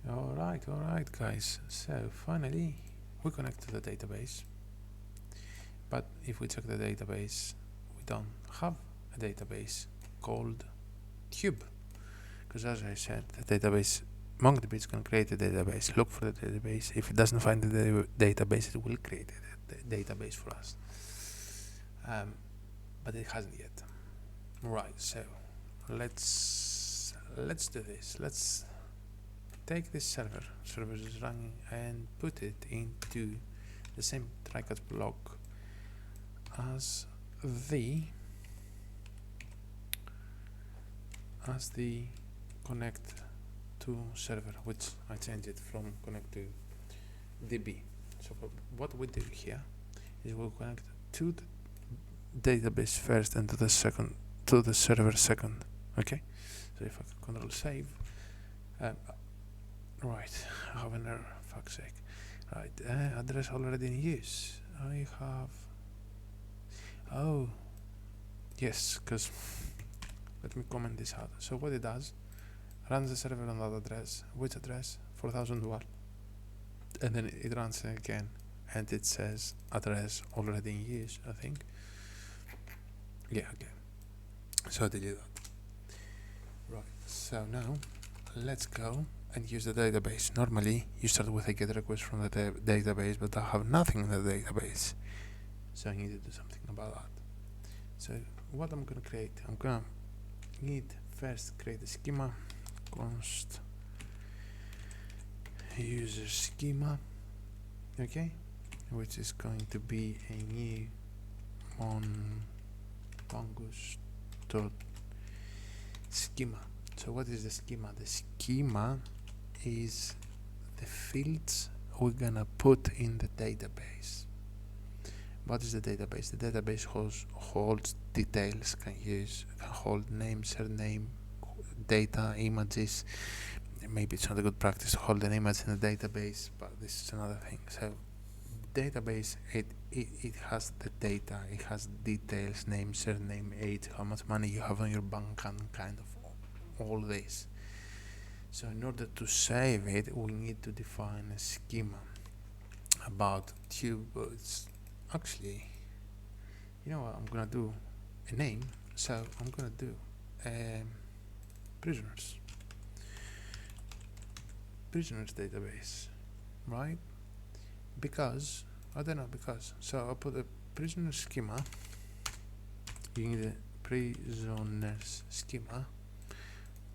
Alright guys, so finally we connect to the database, but if we check the database we don't have a database called cube, because as I said, the database Mongo DB is going to create a database, look for the database. If it doesn't find the database, it will create a database for us, but it hasn't yet. Right, so let's do this. Let's take this server is running and put it into the same try-catch block as the connect to server, which I changed it from connect to DB. So what we do here is we'll connect to the database first and to the server second. Okay, so if I control save, right, I have an error, fuck's sake. Right, address already in use. I have, oh yes, because let me comment this out. So what it does, runs the server on that address. Which address? 4001. And then it runs again and it says address already in use, I think. Yeah, okay. So I delete that. Right, so now let's go and use the database. Normally you start with a get request from the database, but I have nothing in the database, so I need to do something about that. So what I'm gonna create, I'm gonna need first create a schema, const user schema, okay, which is going to be a new mongoose dot schema. So what is the schema? The schema is the fields we're gonna put in the database. What is the database? The database holds details, can hold name, surname, data, images. Maybe it's not a good practice to hold an image in the database, but this is another thing. So database, it has the data, it has details, name, surname, age, how much money you have on your bank account, kind of all this. So in order to save it, we need to define a schema about tube. It's actually, you know what, I'm gonna do a name, so I'm gonna do prisoners database, right? Because so I'll put a prisoner schema. You need a prisoners schema. I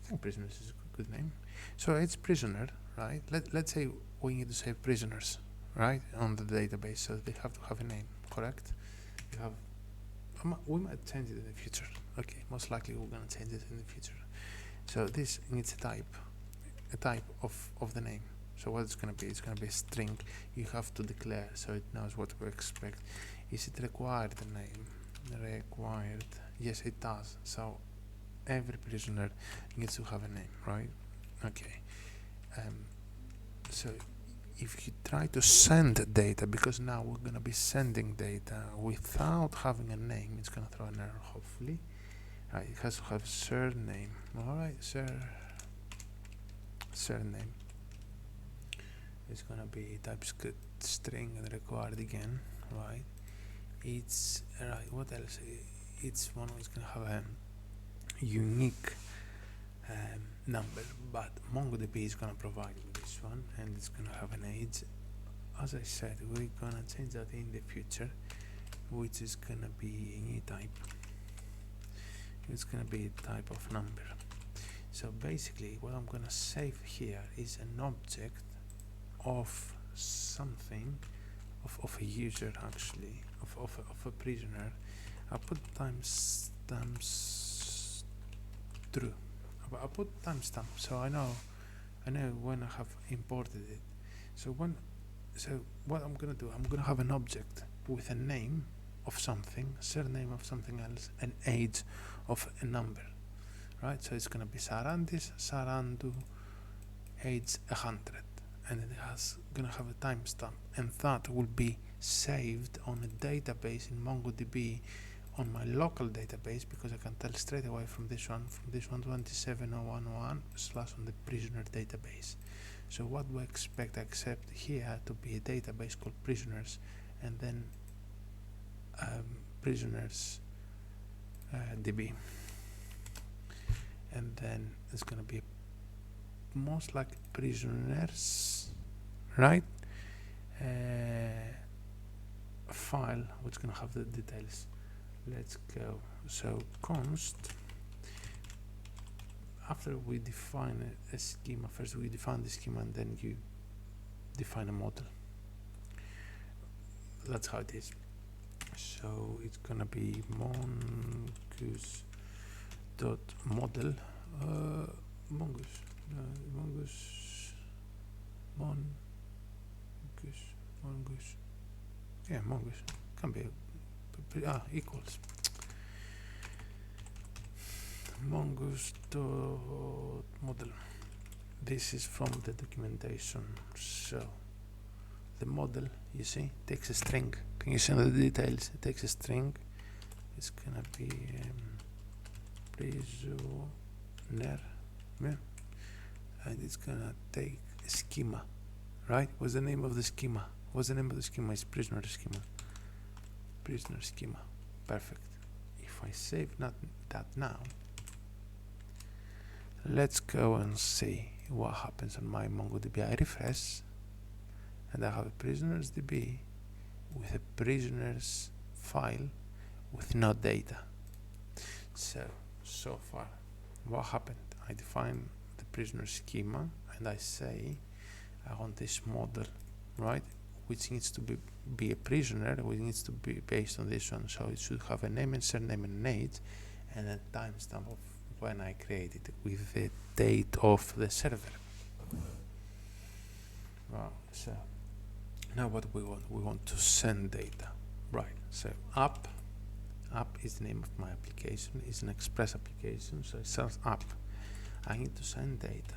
think prisoners is a good name. So it's prisoner, right? Let's say we need to save prisoners, right, on the database, so they have to have a name, correct? We might change it in the future. Okay, most likely we're gonna change it in the future. So this needs a type of the name. So what it's gonna be? It's gonna be a string. You have to declare so it knows what to expect. Is it required the name? Required. Yes, it does. So every prisoner needs to have a name, right? Okay. So if you try to send data, because now we're gonna be sending data without having a name, it's gonna throw an error, hopefully. Right, it has to have surname. Alright, surname. It's gonna be TypeScript string and required again, right? It's right. What else? It's one is gonna have a unique number, but MongoDB is gonna provide with this one, and it's gonna have an age. As I said, we're gonna change that in the future, which is gonna be a new type. It's gonna be a type of number. So basically, what I'm gonna save here is an object of something, of a user, actually, of a prisoner. I'll put timestamps true. I'll put timestamp, so I know when I have imported it. So what I'm gonna do, I'm gonna have an object with a name of something, surname of something else, and age of a number, right? So it's gonna be Sarandis, Sarandu, age 100, and it gonna have a timestamp, and that will be saved on a database in MongoDB on my local database, because I can tell straight away from this one 27011 slash on the prisoner database. So what do I expect? I expect here to be a database called prisoners, and then prisoners DB, and then it's gonna be most like prisoners, right? File which is gonna have the details. Let's go. So const, after we define a schema, first we define the schema and then you define a model. That's how it is. So it's gonna be mongoose dot model mongoose yeah, mongoose can be equals mongoose dot model. This is from the documentation. So the model, you see, takes a string. Can you see the details? It takes a string. It's gonna be prisoner, yeah, and it's gonna take a schema, right? What's the name of the schema? What's the name of the schema? It's prisoner schema. Prisoner schema. Perfect. If I save that now, let's go and see what happens on my Mongo DB. I refresh, and I have a prisoners DB with a prisoners file with no data. So far, what happened? I define the prisoner schema and I say I want this model, right, which needs to be a prisoner, which needs to be based on this one. So it should have a name and surname and an age and a timestamp of when I created it with the date of the server. Wow. So now what we want to send data, right? So app is the name of my application. It's an Express application, so it says app. I need to send data.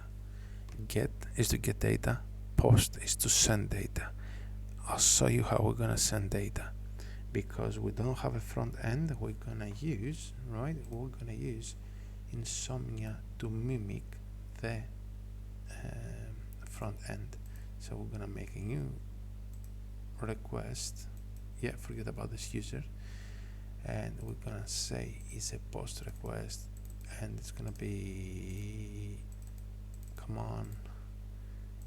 Get is to get data. Post is to send data. I'll show you how we're gonna send data. Because we don't have a front end, we're gonna use Insomnia to mimic the front end. So we're gonna make a new request. Yeah, forget about this user, and we're gonna say it's a post request, and it's gonna be command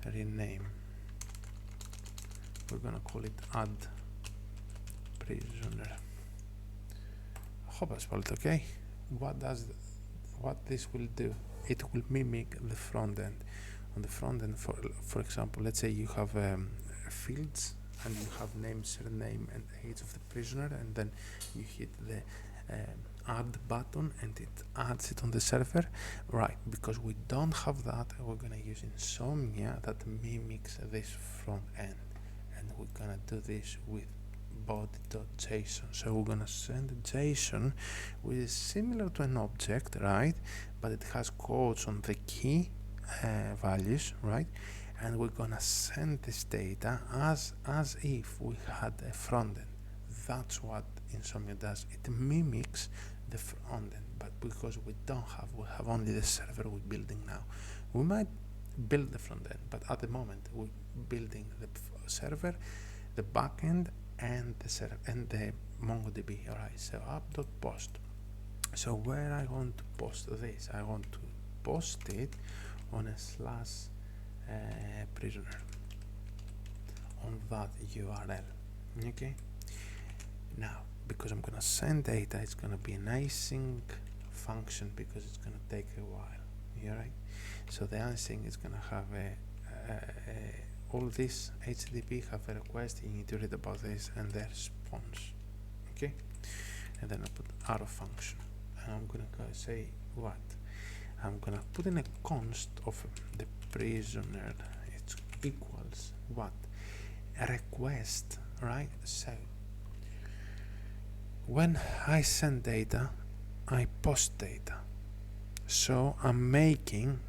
rename. We're gonna call it add prisoner. I hope I spelled it okay. What this will do? It will mimic the front end. On the front end, for example, let's say you have fields and you have name, surname, and age of the prisoner, and then you hit the add button and it adds it on the server, right? Because we don't have that, we're gonna use Insomnia that mimics this front end, and we're gonna do this with body.json. So we're gonna send a JSON which is similar to an object, right? But it has codes on the key values, right? And we're gonna send this data as if we had a front end. That's what Insomnia does. It mimics the front end, but because we have only the server we're building now. We might build the front end, but at the moment we're building the server, the backend, and the server and the MongoDB. Alright, so app.post. So where I want to post this, I want to post it on a slash prisoner on that URL. Okay. Now, because I'm gonna send data, it's gonna be an async function because it's gonna take a while. Alright. So the async is gonna have all this HTTP have a request. You need to read about this and the response. Okay. And then I put arrow function, and I'm gonna go say what? I'm gonna put in a const of the prisoner. It equals what? A request, right? So when I send data, I post data. So I'm making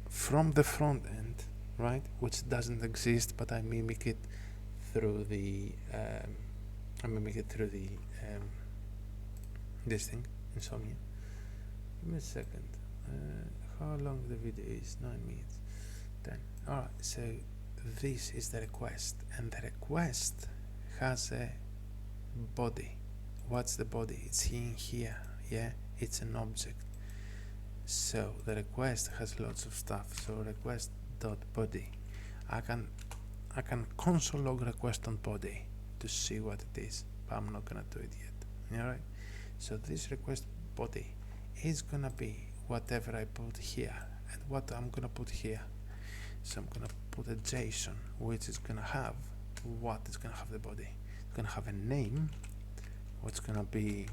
from the front end, right, which doesn't exist, but I mimic it through the this thing, insomnia. Give me a second. How long the video is? 9 minutes. 10. Alright, so this is the request, and the request has a body. What's the body? It's in here, yeah? It's an object. So the request has lots of stuff. So request.body. I can console log request on body to see what it is, but I'm not gonna do it yet. Alright? So this request body is gonna be whatever I put here, and what I'm gonna put here. So I'm gonna put a JSON which is gonna have what? It's gonna have the body. It's gonna have a name, what's gonna be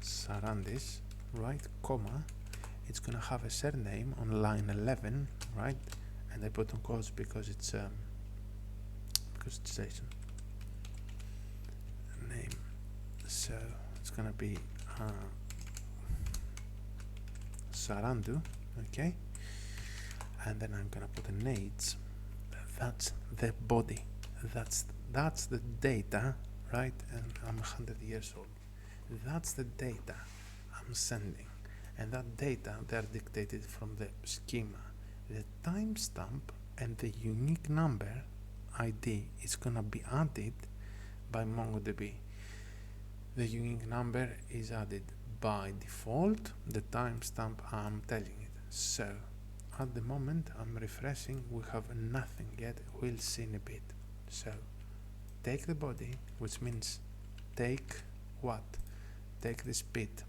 Sarandis, right? Comma. It's gonna have a surname on line 11, right? And I put on quotes because it's JSON name. So it's gonna be Sarandu, okay? And then I'm gonna put an age. That's the body. That's the data, right? And I'm 100 years old. That's the data I'm sending, and that data, they're dictated from the schema. The timestamp and the unique number ID is gonna be added by Mongo DB. The unique number is added by default. The timestamp, I'm telling it. So at the moment I'm refreshing, we have nothing yet. We'll see in a bit. So take the body, which means take what? Take this bit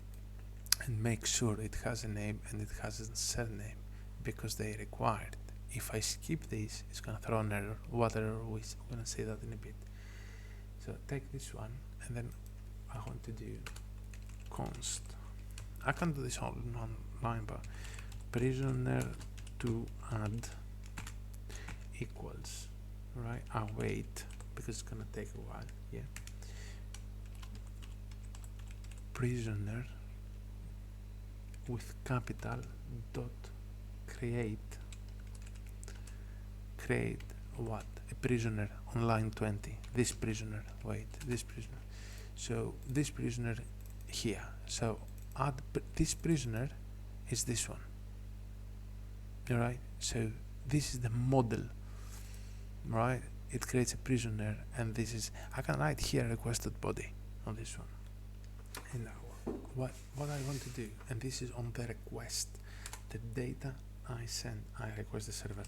and make sure it has a name and it has a surname, because they required. If I skip this, it's gonna throw an error. What error is? I'm gonna say that in a bit. So take this one, and then I want to do const. I can do this all in one line, but prisoner to add equals, right? I'll wait because it's gonna take a while. Yeah. Prisoner with capital dot create what? A prisoner on line 20. This prisoner, wait, this prisoner. So this prisoner here. So add this prisoner is this one. Alright, so this is the model, right? It creates a prisoner, and this is, I can write here requested body on this one. And now what I want to do, and this is on the request, the data I send, I request the server,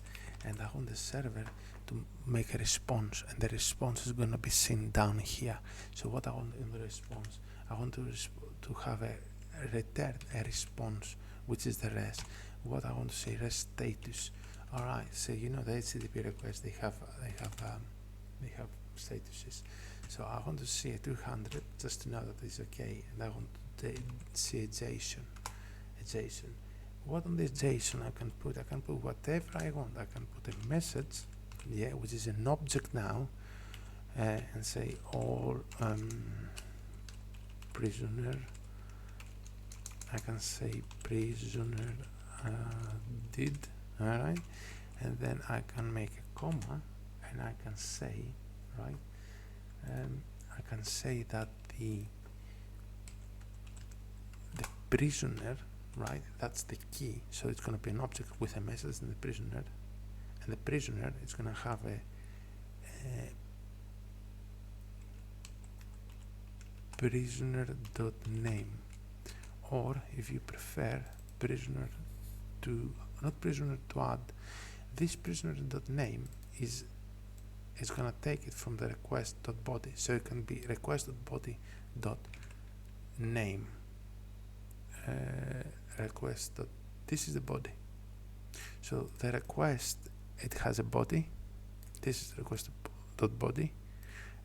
and I want the server to make a response, and the response is going to be seen down here. So what I want in the response, I want to have a return a response, which is the rest. What I want to say, rest status. All right, so you know the HTTP requests, they have statuses. So I want to see a 200 just to know that it's okay, and I want to see a JSON. What on this JSON I can put? I can put whatever I want. I can put a message, yeah, which is an object now, and say all prisoner. I can say prisoner did, all right, and then I can make a comma, and I can say, right, I can say that the prisoner, right, that's the key. So it's going to be an object with a message in the prisoner, and the prisoner is going to have a prisoner.name, or if you prefer, prisoner to, not prisoner to add, this prisoner.name is going to take it from the request.body, so it can be request.body.name. This is the body. So the request, it has a body. This is request.body,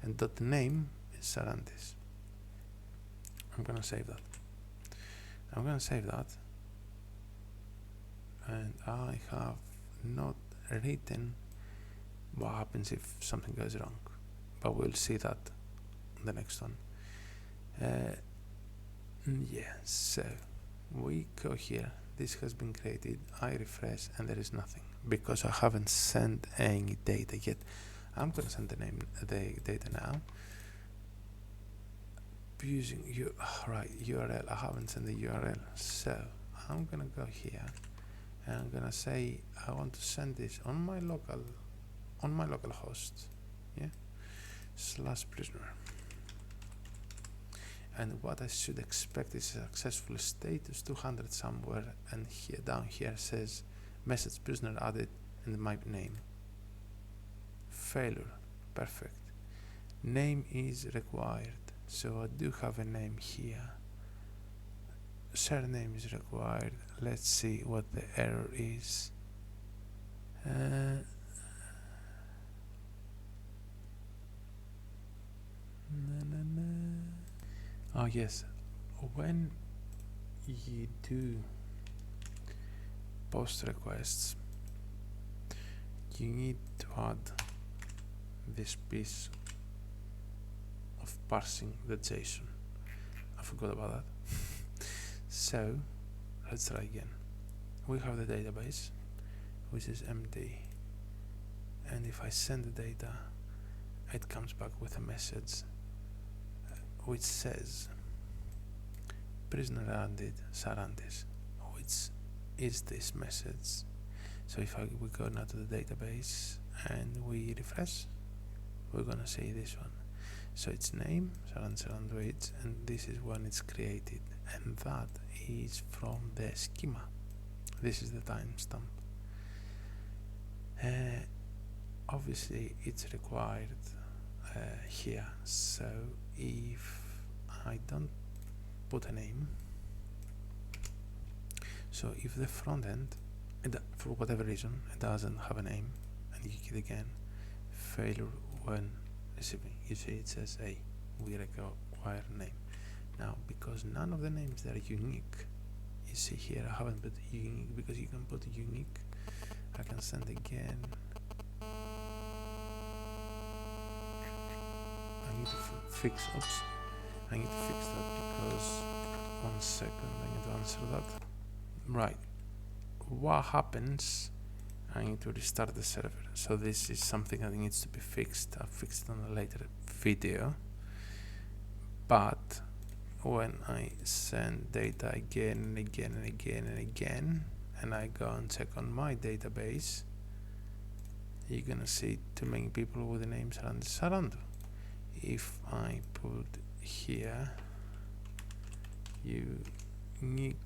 and .name is Sarandis. I'm gonna save that. And I have not written what happens if something goes wrong, but we'll see that in the next one. Yeah, so we go here, this has been created, I refresh, and there is nothing because I haven't sent any data yet. I'm gonna send the data now, using right URL. I haven't sent the URL, so I'm gonna go here and I'm gonna say I want to send this on my local host, yeah, /prisoner. And what I should expect is a successful status 200 somewhere, and here down here says message prisoner added and my name. Failure, perfect. Name is required, so I do have a name here. Surname is required. Let's see what the error is. Oh yes, when you do post requests, you need to add this piece of parsing the JSON. I forgot about that. So let's try again. We have the database, which is empty, and if I send the data, it comes back with a message which says prisoner added Sarandis, which is this message. So if we go now to the database and we refresh, we're gonna see this one. So its name Sarandis, and this is when it's created, and that is from the schema. This is the timestamp. Obviously it's required here, so if I don't put a name, so if the front end, for whatever reason, it doesn't have a name, and you hit again, failure when receiving, you see it says, hey, we require a name. Now, because none of the names that are unique, you see here, I haven't put unique, because you can put unique. I can send again. I need to fix, oops, I need to fix that because, 1 second, I need to answer that. Right, what happens, I need to restart the server. So this is something that needs to be fixed. I'll fix it on a later video. But when I send data again and again and again and again, and I go and check on my database, you're gonna see too many people with the name Sarando. If I put here unique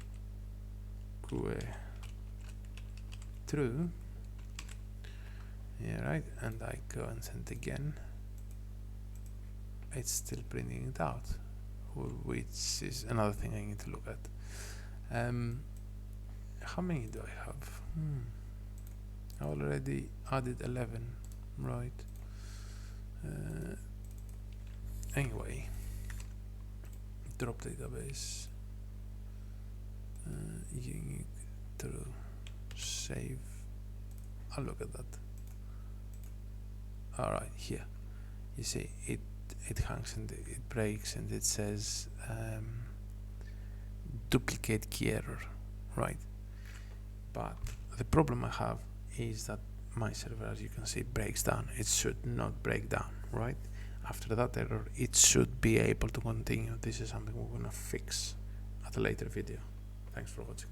true, yeah, right, and I go and send again, it's still printing it out, which is another thing I need to look at. How many do I have? I already added 11, right? Anyway, drop database, unique true, save. I'll look at that. Alright, here you see it hangs and it breaks and it says duplicate key error, right? But the problem I have is that my server, as you can see, breaks down. It should not break down, right? After that error, it should be able to continue. This is something we're gonna fix at a later video. Thanks for watching.